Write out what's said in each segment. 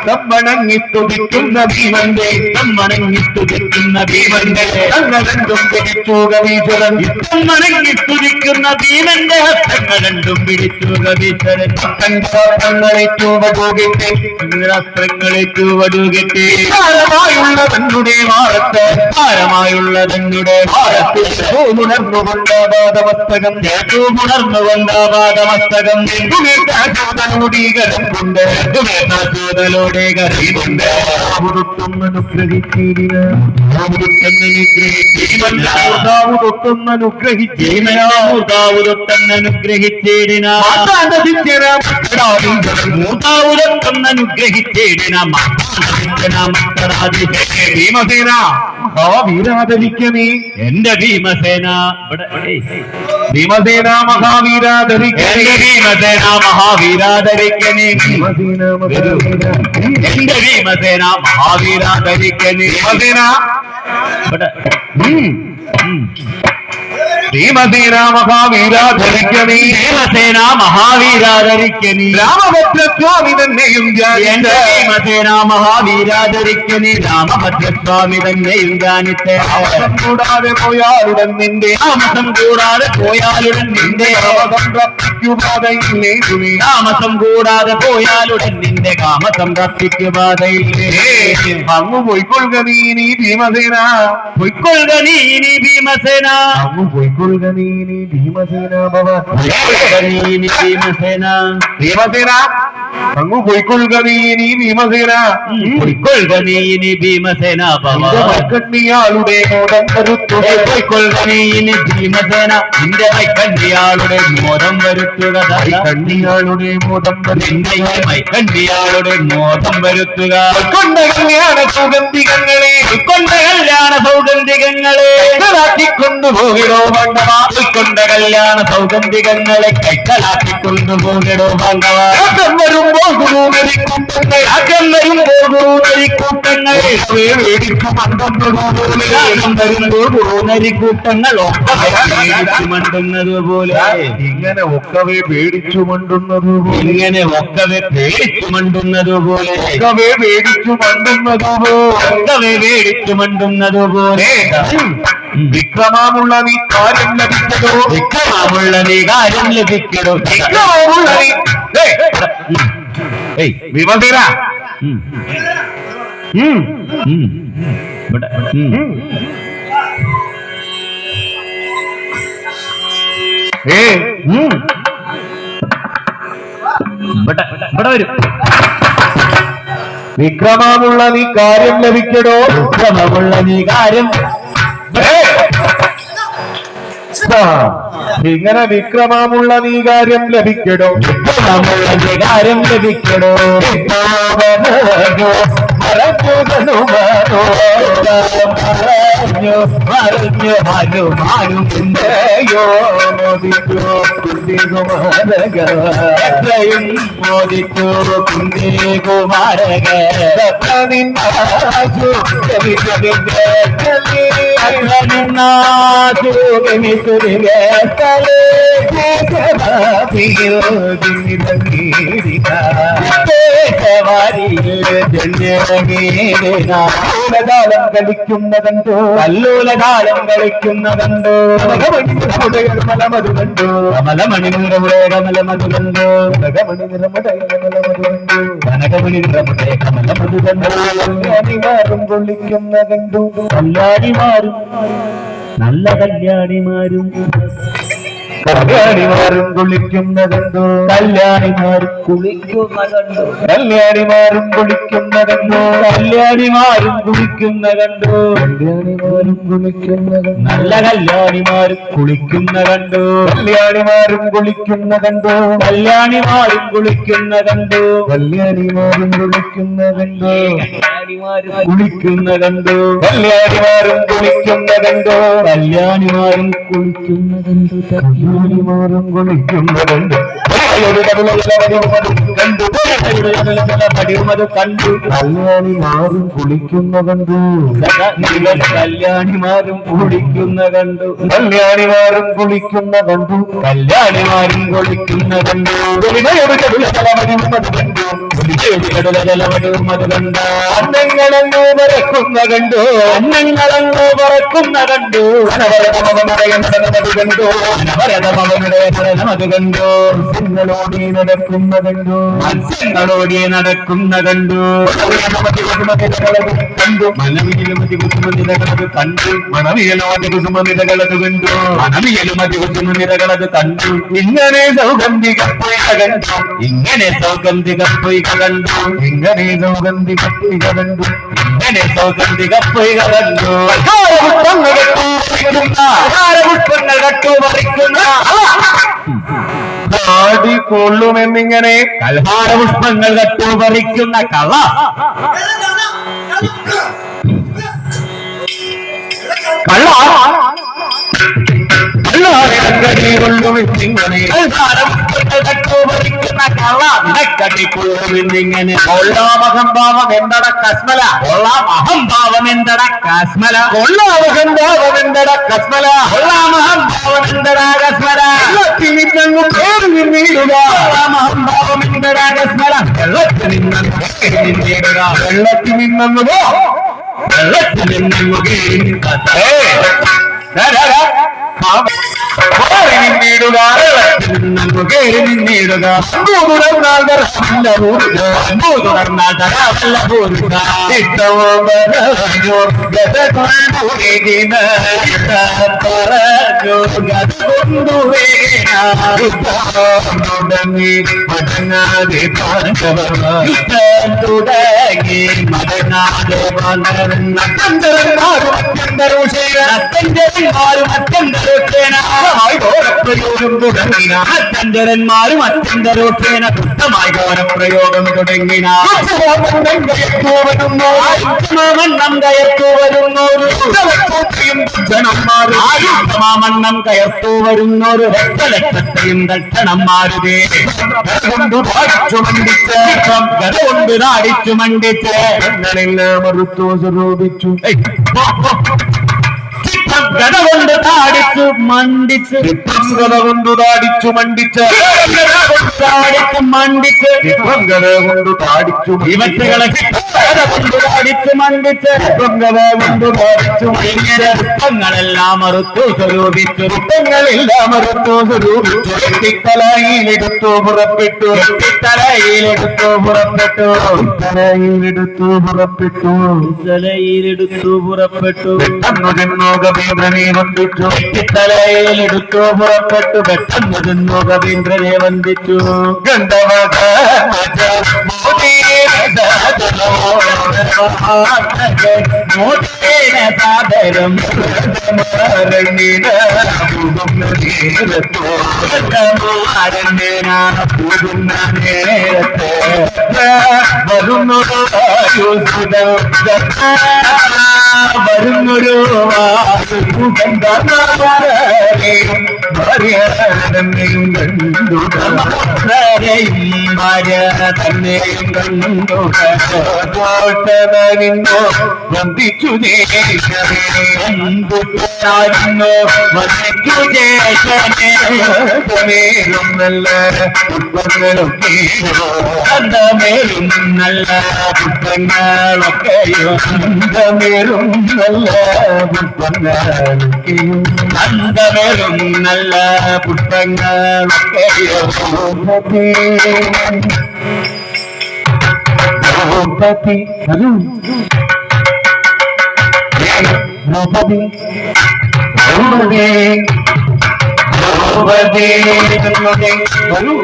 തമ്മണങ്ങിത്തുടിക്കുന്ന ഭീമന്റെ തമ്മണങ്ങിത്തുടിക്കുന്ന ഭീമന്റെ തങ്ങളെന്തും പിടിച്ചു കവീശ്വരൻ തമ്മണങ്ങിത്തുടിക്കുന്ന ഭീമന്റെ തങ്ങളെന്തും പിടിച്ചു കവീശ്വരൻ തങ്ങളെ ചുവടുകെട്ടി അസ്ത്രങ്ങളെ ചുവടുകെട്ടി ഭാരമായുള്ള തന്നുടെ ഭാരത്ത് ഭാരമായുള്ള തന്നുടെ ഭാരത്ത് ഉണർന്നുകൊണ്ടാപാദമസ്തകം ഉണർന്നുകൊണ്ടാപാദമസ്തകം ൂടീകരം കൊണ്ട് കരയുന്നുണ്ട് ഭീമസേന മഹാവീരാധരിക്കണേ എന്റെ ഭീമസേന ഭീമസേന മഹാവീരാധരിക്കണേ ഭീമസേന മഹാവീരാധരിക്കണേ എന്റെ ഭീമസേന മഹാവീരാധരിക്കണേ ഭീമസേന മഹാവീരാധരിക്കണേ ഭീമസേന മഹാവീരാധരിക്കണേ രാമഭദ്രസ്വാമി തന്നെയും എന്റെ ഭീമസേന മഹാവീരാധരിക്കണേ രാമഭദ്രസ്വാമി തന്നെയും ധ്യാനിത്തെ കൂടാതെ പോയാലുടൻ നിന്റെ താമസം കൂടാതെ പോയാലുടൻ നിന്റെ താമസം കൂടാതെ പോയാലുടൻ നിന്റെ കാമസം തപ്പിക്കുപാതയില്ലേ അങ്ങ് പൊയ്ക്കൊള്ളുക നീ ഭീമസേന പൊയ്ക്കൊള്ളുക നീ ഭീമസേന അങ്ങ് പൊയ്ക്കൊള്ളുക നീ ഭീമസേന ഭീമസേന ഭീമസേന അങ്ങ് പൊയ്ക്കൊള്ളുക നീ ഭീമസേന പൊയ്ക്കൊള്ളുക നീ ഭീമസേന കണ്ണിയാളുടെ മോദം വരുത്തുക പൊയ്ക്കൊള്ളുക നീ ഭീമസേന നിന്റെ കണ്ണിയാളുടെ മോദം വരുത്തുക കണ്ണിയാളുടെ മോദം നിന്റെ കണ്ണിയാളുടെ മോദം വരുത്തുക കൊണ്ട കല്യാണ സൗഗന്ധികങ്ങളെ കൊണ്ട കല്യാണ സൗഗന്ധികങ്ങളെ കൊണ്ടുപോകണോ ഭഗവാ കൊണ്ട കല്യാണ സൗഗന്ധികങ്ങളെ കൈക്കലാക്കിക്കൊണ്ടുപോകണോ ഭഗവാ വരുമ്പോൾ ഗുരുനരിക്കൂട്ടങ്ങൾ അകം വരുമ്പോൾ ഗുരുനരിക്കൂട്ടങ്ങൾ വരുമ്പോൾ ഗുരുനരിക്കൂട്ടങ്ങൾ മണ്ടുന്നത് പോലെ ഇങ്ങനെ ഒക്കവേ പേടിച്ചു മണ്ടുന്നത് ഇങ്ങനെ ഒക്കവേ പേടിച്ചു മണ്ടുന്നത് പോലെ ഒക്കവേ പേടിച്ചു മണ്ടുന്നത് ഒക്കവേ പേടിച്ചു മണ്ടുന്നത് പോലെ വിക്രമാമുള്ള നീ കാര്യം ലഭിക്കടോ വിക്രമാമുള്ള നീ കാര്യം ലഭിക്കടോ വിക്രമാമുള്ള നീ വിമതിര ഇവിടെ വരും വിക്രമാമുള്ള നീ കാര്യം ലഭിക്കടോ വിക്രമമുള്ള നീ കാര്യം ഇങ്ങനെ വിക്രമമുള്ള നീ കാര്യം ലഭിക്കടോ വിക്രമമുള്ള നീ കാര്യം ലഭിക്കടോ മോദിച്ചു കുന്തികുമാരക ൂലകാലം കളിക്കുന്നതുണ്ടോ കല്ലൂലകാലം കളിക്കുന്നതുണ്ടോ കമലമധു കണ്ടോ കമലമണി നിറമുടെ കമലമധു കണ്ടോ കനകമണി നിറമുടെ കമലമധു കണ്ടോ കനകമണി നിറമുടെ കമലമധു കണ്ടോ കല്യാണിമാരും കൊള്ളിക്കുന്ന കണ്ടു കല്യാണിമാരും നല്ല കല്യാണിമാരും കല്യാണിമാരും കുളിക്കുന്നതെന്തോ കല്യാണിമാരും കുളിക്കുന്നതെന്തോ കല്യാണിമാരും കുളിക്കുന്നതെന്തോ കല്യാണിമാരും കുളിക്കുന്നതെന്തോ കല്യാണിമാരും കുളിക്കുന്നതെന്തോ നല്ല കല്യാണിമാരും കുളിക്കുന്നതെന്തോ കല്യാണിമാരും കുളിക്കുന്നതെന്തോ കല്യാണിമാരും കുളിക്കുന്നതെന്തോ കല്യാണിമാരും കുളിക്കുന്നതെന്തോ കുളിക്കുന്നതെന്തോ കല്യാണിമാരും കുളിക്കുന്നതെന്തോ കല്യാണിമാരും കുളിക്കുന്നതെന്തോ കല്യാണിമാരും കുളിക്കുന്നതെന്തോ കല്യാണിമാരും കുളിക്കുന്ന കണ്ടു കല്യാണിമാരും കുളിക്കുന്ന കണ്ടു കല്യാണിമാരും കുളിക്കുന്ന കണ്ടു കല്യാണിമാരും കുളിക്കുന്ന കണ്ടു അന്നങ്ങളങ്ങ് പറക്കുന്ന കണ്ടു അന്നങ്ങളങ്ങ് പറക്കുന്ന കണ്ടു കണ്ടു അത് കണ്ടു മത്സ്യങ്ങളോടി നടക്കുന്ന കണ്ടു മത്സ്യങ്ങളോടി നടക്കുന്ന കണ്ടു കണ്ടു മനവിയലുമതി കുസുമനിരകളത് കണ്ടു മണവിയലോടി കുസുമനിരകളത് കണ്ടു മനവിയലുമതി കുസുമനിരകളത് കണ്ടു ഇങ്ങനെ സൗഗന്ധിക പൊയ്ക കണ്ടു ഇങ്ങനെ സൗഗന്ധിക പൊയ്ക കണ്ടു ഇങ്ങനെ സൗഗന്ധിക പൊയ്ക കണ്ടു ഇങ്ങനെ സൗഗന്ധിക പൊയ്ക കണ്ടു പുഷ്പങ്ങൾ കട്ടു പറിക്കുന്ന ആടിക്കൊള്ളുമെന്നിങ്ങനെ കൽഹാര പുഷ്പങ്ങൾ കട്ടു പറിക്കുന്ന കള കള്ള കള്ളാടിക്കൊള്ളുമെന്നിങ്ങനെ ിങ്ങനെ കൊള്ളാമഹംഭാവം എന്തട കസ്മല കൊള്ളാമഹംഭാവം എന്തട കസ്മല കൊള്ളാമഹംഭാവം എന്തട കസ്മല കൊള്ളാമഹംഭാവം എന്തട കസ്മല നിന്നു പേര് നിന്നിടുക കൊള്ളാമഹംഭാവം എന്തട കസ്മല വെള്ളത്തിൽ നിന്നിടുക വെള്ളത്തിൽ നിന്നു വെള്ളത്തിൽ നിന്നു നിന്നിടുക നിന്നിടുക തുടർന്നാൽ തുടങ്ങി മടങ്ങാതെ തുടങ്ങി മടങ്ങാതെ അത്യന്തരന്മാരും അത്യന്തരോക്ഷേന കൃത്യമായി ഗൗരവപ്രയോഗം തുടങ്ങിന മണ്ണം കയർത്തു വരുന്നോരു മണ്ണം കയർത്തു വരുന്നോരു രക്തലക്ഷത്തെയും ദക്ഷണന്മാരുടെ കൊണ്ട് നാടിച്ചു മണ്ടിച്ച് ഞങ്ങളെല്ലാം മറുത്തു സ്വരൂപിച്ചു ഗത കൊണ്ട് താടിച്ചു മണ്ടിച്ച് ഗത കൊണ്ട് താടിച്ചു മണ്ടിച്ച് താടിച്ചു മണ്ടിച്ച് ഗത കൊണ്ട് താടിച്ചു ഇവറ്റുകളെ ഗത കൊണ്ട് താടിച്ചു മണ്ടിച്ച് ഗത കൊണ്ട് താടിച്ചു ഇങ്ങനെ പുഷ്പങ്ങളെല്ലാം മറുത്തു സ്വരൂപിച്ചു പുഷ്പങ്ങളെല്ലാം മറുത്തു സ്വരൂപിച്ചു തലയിലെടുത്തു പുറപ്പെട്ടു തലയിലെടുത്തു പുറപ്പെട്ടു തലയിലെടുത്തു പുറപ്പെട്ടു തലയിലെടുത്തു പുറപ്പെട്ടു പെട്ടെന്നു ചെന്നു കവീന്ദ്രനെ വന്ദിച്ചു തലയിലെടുത്തു പുറപ്പെട്ടു പെട്ടെന്ന് ചെന്നു കവീന്ദ്രനെ വന്ദിച്ചു ഗന്ധവക സാദരം വരുന്നൊരു തന്നെയും കണ്ടു തന്നെയും കണ്ടു കോട്ടനിന്നോ വന്ദിച്ചു വന്ദിച്ചു നേരും നല്ല പുഷ്പങ്ങളൊക്കെ മേലും നല്ല പുഷ്പങ്ങളൊക്കെയോ മേലും നല്ല പുഷ്പങ്ങളൊക്കെയും അന്തമേലും നല്ല പുഷ്പങ്ങളൊക്കെയോ ദ്രൗപദി ദ്രൗപദി ദ്രൗപദി ദ്രൗപദി വരൂ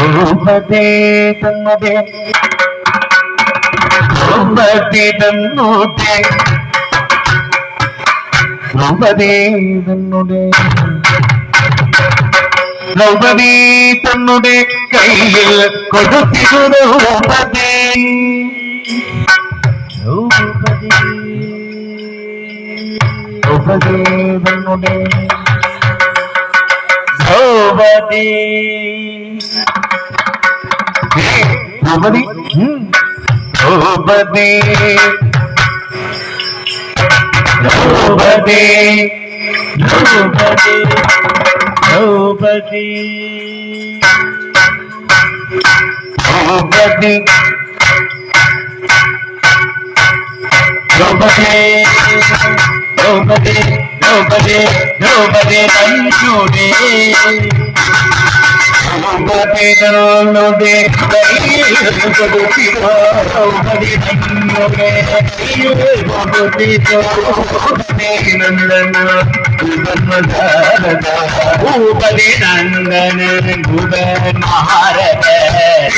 ദ്രൗപദി തന്നതേ ദ്രൗപദി തന്നോതേ ദ്രൗപദി തന്നോതേ ദ്രൗപദി തന്നുടെ കയ്യിൽ കൊടുത്തിരു ദ്രൗപദി ദ്രൗപദി തന്നുടെ ദ്രൗപദി ദ്രൗപദി ദ്രൗപദി ദ്രൗപദി ദ്രൗപദി ദ്രൗപദി ദ്രൗപദി ദ്രൗപദി ദ്രൗപദി ദ്രൗപദി തന്നോടേ ദ്രൗപദി തന്നോടേ ദ്രൗപദി തന്നോടേ ദ്രൗപദി ഭൂപതി നന്ദന ഭുവനാരദ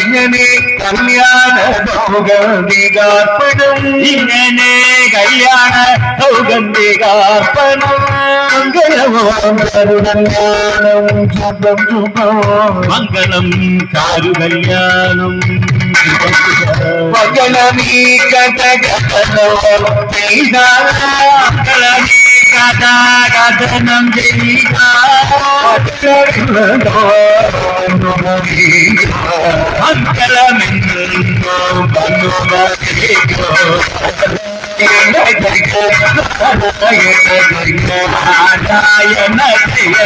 ഇങ്ങനെ കല്യാണ സൗഗന്ധികാർപ്പണം ഇങ്ങനെ കല്യാണ സൗഗന്ധികാർപ്പണം മംഗളമാം കരുകല്യാണം ശുഭം ശുഭം മംഗളം ചാരു കല്യാണം മംഗളമീ കഥകഥനം ചെയ്ത മംഗളമീ കഥാകഥനം ചെയ്ത മംഗളമെന്നോ നാരായണ ജയ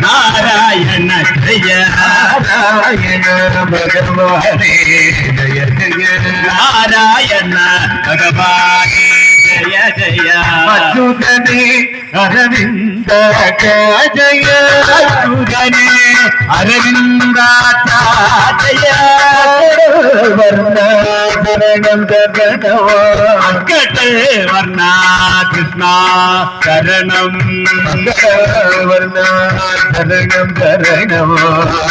നാരായണ ജയ നാരായണ ഭഗവാനേ ജയ ജയ നാരായണ ഭഗവാനേ ജയ ജയ അച്യുതനേ അരവിന്ദ ജയ അച്യുതനേ അരവിന്ദാചാര്യ വർണ്ണ ശരണം അക്കട്ടെ വർണ്ണ കൃഷ്ണ ശരണം വർണ്ണ ശരണം ശരണം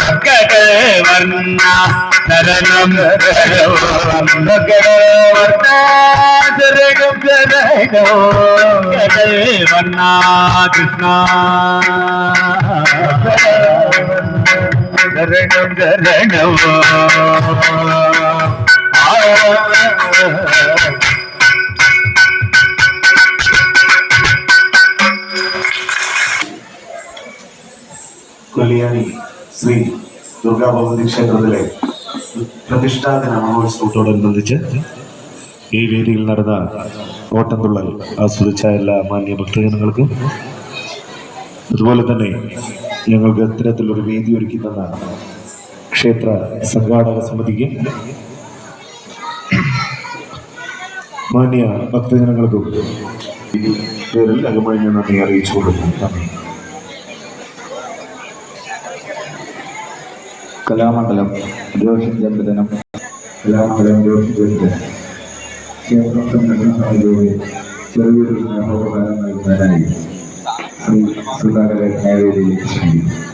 അക്കട്ടെ വർണ്ണ ശരണം വർണ്ണ ശരണം ശരണം അക്കട്ടെ വർണ്ണ കൃഷ്ണ ശരണം ശരണം കൊല്ലിയാനി ശ്രീ ദുർഗാ ഭഗവതി ക്ഷേത്രത്തിലെ പ്രതിഷ്ഠാദിന മഹോത്സവത്തോടനുബന്ധിച്ച് ഈ വേദിയിൽ നടന്ന ഓട്ടംതുള്ളൽ ആസ്വദിച്ച എല്ലാ മാന്യ ഭക്തജനങ്ങൾക്കും അതുപോലെ തന്നെ ഞങ്ങൾക്ക് ഇത്തരത്തിലൊരു വേദി ഒരുക്കി തന്ന ക്ഷേത്ര സംഘാടക സമിതിക്കും മാന്യ ഭക്തജനങ്ങൾക്കും പേരിൽ അകമഴിഞ്ഞ നന്ദി അറിയിച്ചു കൊടുക്കുന്നു. നന്ദി. കലാമണ്ഡലം ജ്യോതിജന്മദിനം കലാമണ്ഡലം ജ്യോതിജന്മദിനം ക്ഷേത്രം സംഘടന സമിതിയുടെ ചെറിയൊരു സ്നേഹോപകാരം നൽകുന്നതിനായി ശ്രീ സുധാകരൻ നേവേദിയിലേക്ക് ക്ഷണിക്കുന്നു.